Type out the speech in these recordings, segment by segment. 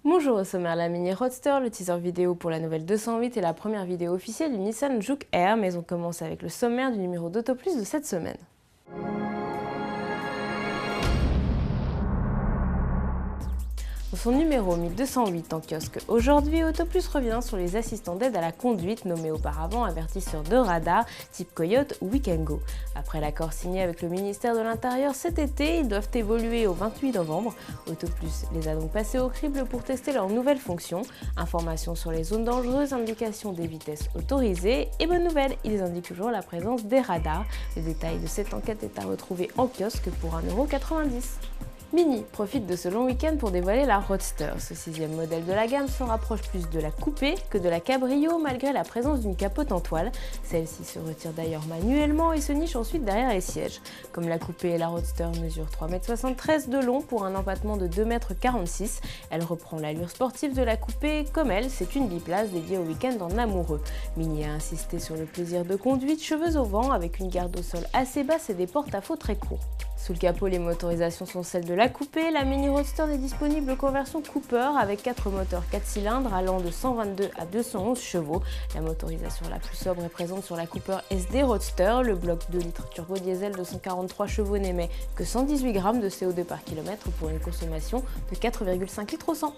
Bonjour, au sommaire la Mini Roadster, le teaser vidéo pour la nouvelle 208 et la première vidéo officielle du Nissan Juke Air, mais on commence avec le sommaire du numéro d'Auto Plus de cette semaine. Dans son numéro 1208 en kiosque aujourd'hui, Auto Plus revient sur les assistants d'aide à la conduite nommés auparavant avertisseurs de radar type Coyote ou Wikango. Après l'accord signé avec le ministère de l'Intérieur cet été, ils doivent évoluer au 28 novembre. Auto Plus les a donc passés au crible pour tester leurs nouvelles fonctions. Informations sur les zones dangereuses, indication des vitesses autorisées et bonne nouvelle, ils indiquent toujours la présence des radars. Le détail de cette enquête est à retrouver en kiosque pour 1,90 €. Mini profite de ce long week-end pour dévoiler la Roadster. Ce sixième modèle de la gamme se rapproche plus de la coupé que de la cabrio malgré la présence d'une capote en toile. Celle-ci se retire d'ailleurs manuellement et se niche ensuite derrière les sièges. Comme la coupé, la Roadster mesure 3,73 m de long pour un empattement de 2,46 m. Elle reprend l'allure sportive de la coupé. Comme elle, c'est une biplace dédiée au week-end en amoureux. Mini a insisté sur le plaisir de conduite, cheveux au vent avec une garde au sol assez basse et des porte-à-faux très courts. Sous le capot, les motorisations sont celles de la coupé. La Mini Roadster n'est disponible qu'en version Cooper avec 4 moteurs 4 cylindres allant de 122 à 211 chevaux. La motorisation la plus sobre est présente sur la Cooper SD Roadster. Le bloc 2 litres turbo diesel de 143 chevaux n'émet que 118 g de CO2 par kilomètre pour une consommation de 4,5 litres au 100.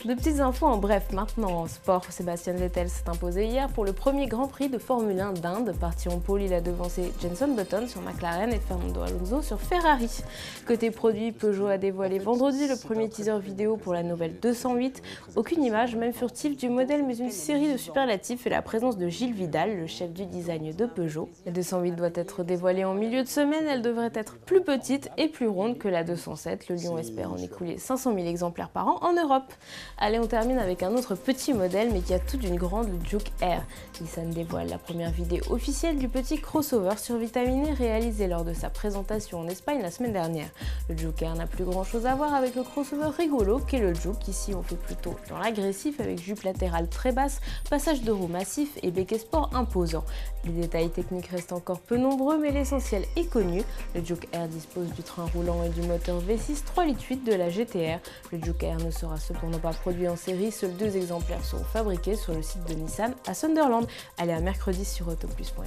De petites infos en bref maintenant en sport. Sébastien Vettel s'est imposé hier pour le premier Grand Prix de Formule 1 d'Inde. Parti en pole, il a devancé Jenson Button sur McLaren et Fernando Alonso sur Ferrari. Côté produit, Peugeot a dévoilé vendredi le premier teaser vidéo pour la nouvelle 208. Aucune image, même furtive, du modèle, mais une série de superlatifs et la présence de Gilles Vidal, le chef du design de Peugeot. La 208 doit être dévoilée en milieu de semaine. Elle devrait être plus petite et plus ronde que la 207. Le Lion espère en écouler 500 000 exemplaires par an en Europe. Allez, on termine avec un autre petit modèle, mais qui a tout d'une grande, le Juke Air. Nissan dévoile la première vidéo officielle du petit crossover survitaminé réalisé lors de sa présentation en Espagne la semaine dernière. Le Juke Air n'a plus grand chose à voir avec le crossover rigolo qu'est le Juke. Ici, on fait plutôt dans l'agressif avec jupe latérale très basse, passage de roues massif et béquet sport imposant. Les détails techniques restent encore peu nombreux, mais l'essentiel est connu. Le Juke Air dispose du train roulant et du moteur V6 3,8 litres de la GTR. Le Juke Air ne sera cependant pas produit en série, seuls 2 exemplaires seront fabriqués sur le site de Nissan à Sunderland. Allez, à mercredi sur autoplus.fr.